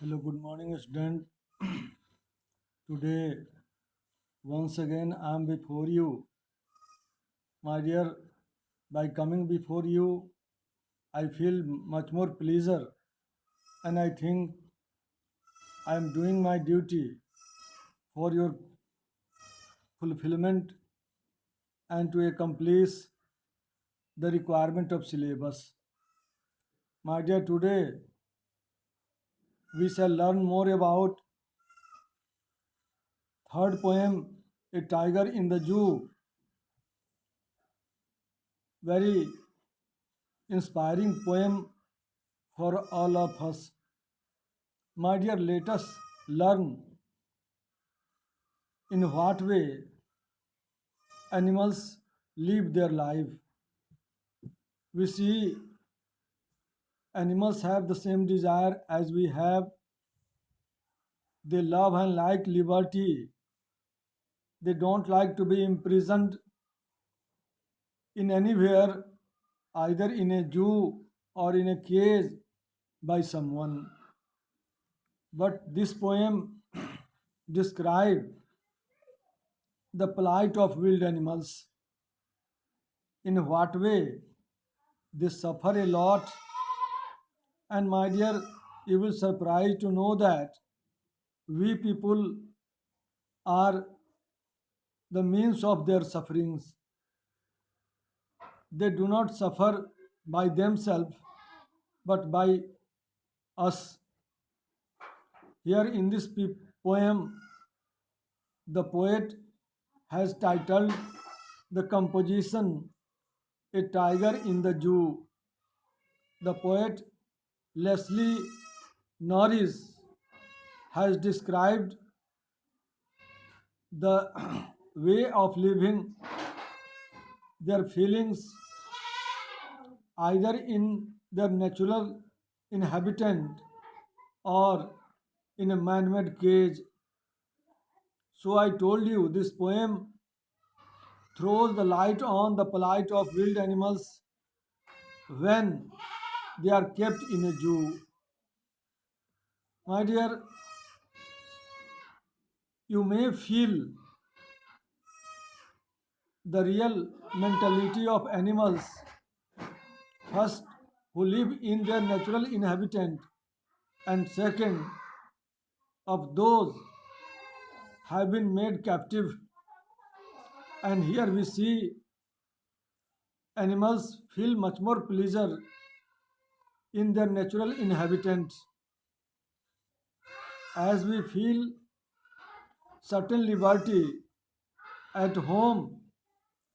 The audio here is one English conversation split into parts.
Hello, good morning, student. Today, once again, I am before you. My dear, by coming before you, I feel much more pleasure, and I think I am doing my duty for your fulfillment and to accomplish the requirement of syllabus. My dear, today we shall learn more about third poem, A Tiger in the Zoo. Very inspiring poem for all of us. My dear, let us learn in what way animals live their life. We see animals have the same desire as we have. They love and like liberty. They don't like to be imprisoned in anywhere, either in a zoo or in a cage by someone. But this poem describes the plight of wild animals. In what way they suffer a lot. And my dear, you will surprised to know that we people are the means of their sufferings. They do not suffer by themselves, but by us. Here in this poem, the poet has titled the composition A Tiger in the Zoo. The poet Leslie Norris has described the way of living, their feelings, either in their natural inhabitant or in a man-made cage. So I told you this poem throws the light on the plight of wild animals when they are kept in a zoo. My dear, you may feel the real mentality of animals first who live in their natural inhabitant, and second of those have been made captive. And here we see animals feel much more pleasure in their natural inhabitant, as we feel certain liberty at home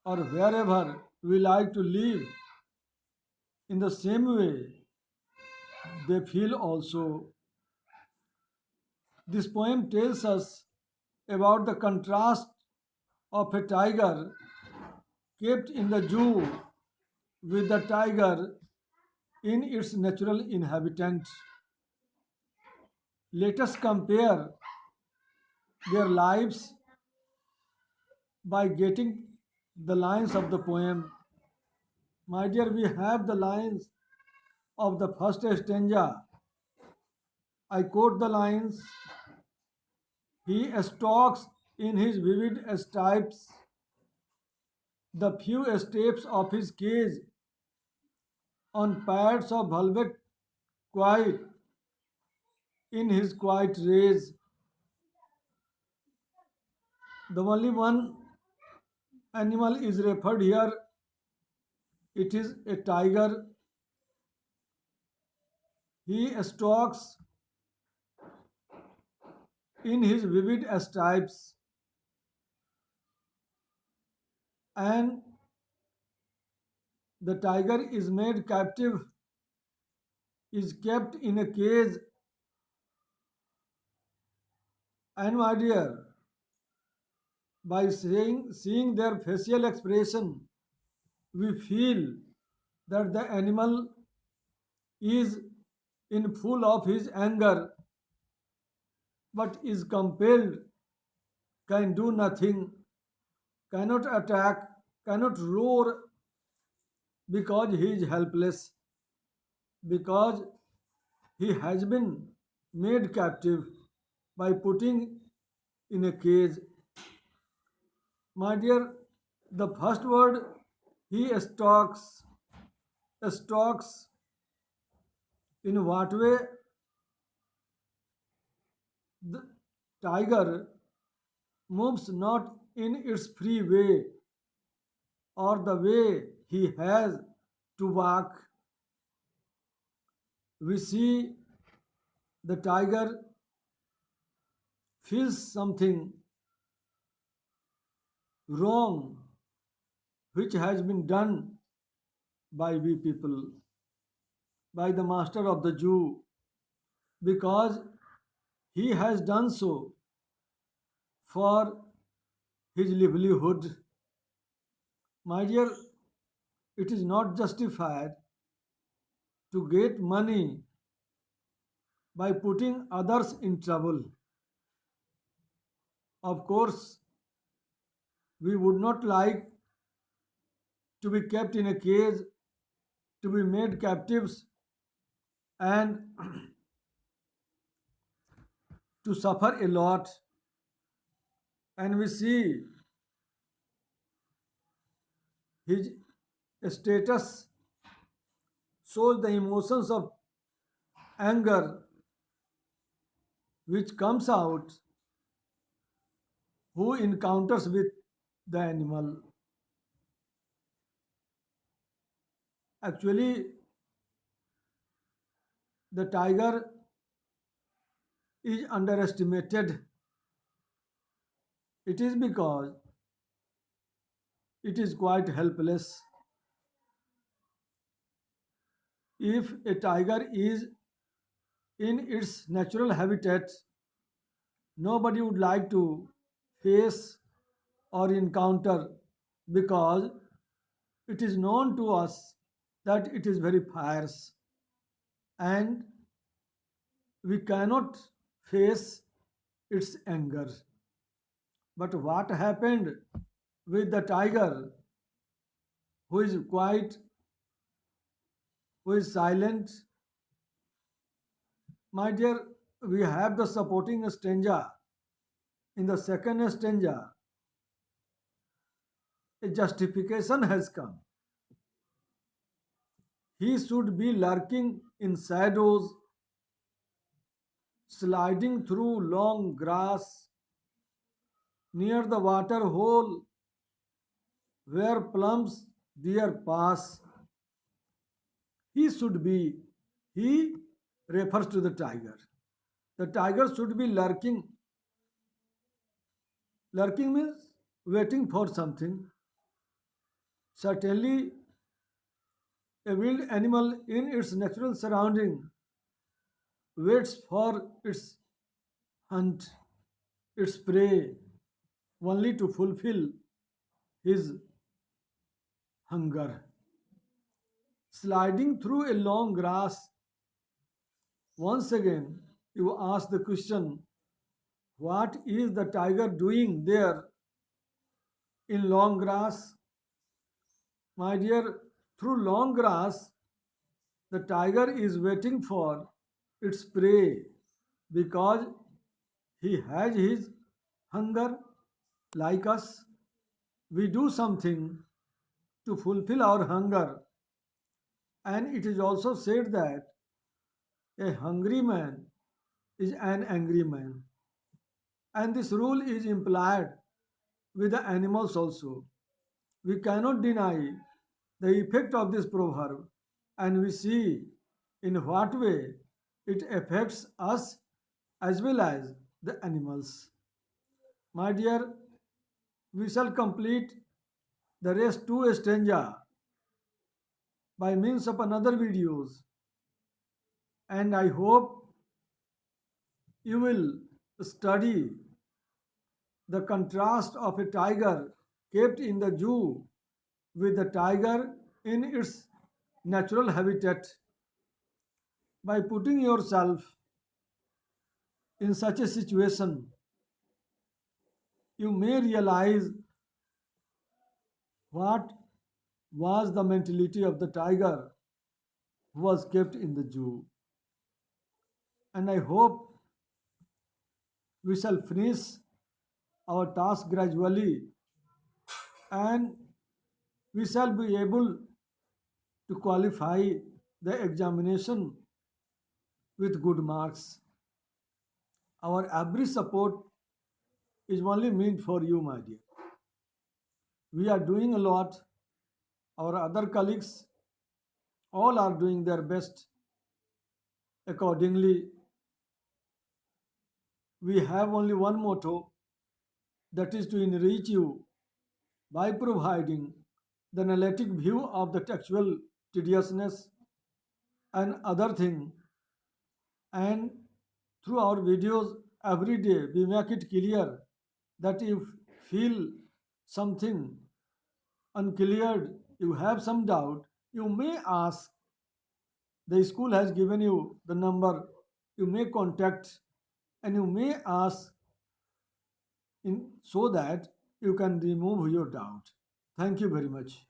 or wherever we like to live. In the same way, they feel also. This poem tells us about the contrast of a tiger kept in the zoo with the tiger in its natural inhabitant. Let us compare their lives by getting the lines of the poem. My dear, we have the lines of the first stanza. I quote the lines. He stalks in his vivid stripes the few steps of his cage on pads of velvet quiet in his quiet rays. The only one animal is referred here. It is a tiger. He stalks in his vivid stripes, and the tiger is made captive, is kept in a cage. And my dear, by seeing their facial expression, we feel that the animal is in full of his anger, but is compelled, can do nothing, cannot attack, cannot roar, because he is helpless, because he has been made captive by putting in a cage. My dear, the first word he stalks in what way the tiger moves not in its free way or the way he has to walk. We see the tiger feels something wrong which has been done by we people, by the master of the Jew, because he has done so for his livelihood. My dear, it is not justified to get money by putting others in trouble. Of course, we would not like to be kept in a cage, to be made captives, and to suffer a lot. And we see his status shows the emotions of anger which comes out who encounters with the animal. Actually, the tiger is underestimated. It is because it is quite helpless. If a tiger is in its natural habitat, nobody would like to face or encounter because it is known to us that it is very fierce and we cannot face its anger. But what happened with the tiger who is quiet, who is silent? My dear, we have the supporting stanza. In the second stanza, a justification has come. He should be lurking in shadows, sliding through long grass near the water hole where plums deer pass. He should be, he refers to the tiger. The tiger should be lurking. Lurking means waiting for something. Certainly, a wild animal in its natural surrounding waits for its hunt, its prey, only to fulfill his hunger. Sliding through a long grass, once again you ask the question, what is the tiger doing there in long grass? My dear, through long grass, the tiger is waiting for its prey because he has his hunger like us. We do something to fulfill our hunger, and it is also said that a hungry man is an angry man. And this rule is implied with the animals also. We cannot deny the effect of this proverb, and we see in what way it affects us as well as the animals. My dear, we shall complete the rest two stanza by means of another videos, and I hope you will study the contrast of a tiger kept in the zoo with the tiger in its natural habitat. By putting yourself in such a situation, you may realize what was the mentality of the tiger who was kept in the zoo. and I hope we shall finish our task gradually and we shall be able to qualify the examination with good marks. Our every support is only meant for you, my dear. We are doing a lot. Our other colleagues all are doing their best. Accordingly, we have only one motto, that is to enrich you by providing the analytic view of the textual tediousness and other thing. And through our videos every day, we make it clear that if you feel something uncleared, you have some doubt, you may ask. The school has given you the number, you may contact and you may ask so that you can remove your doubt. Thank you very much.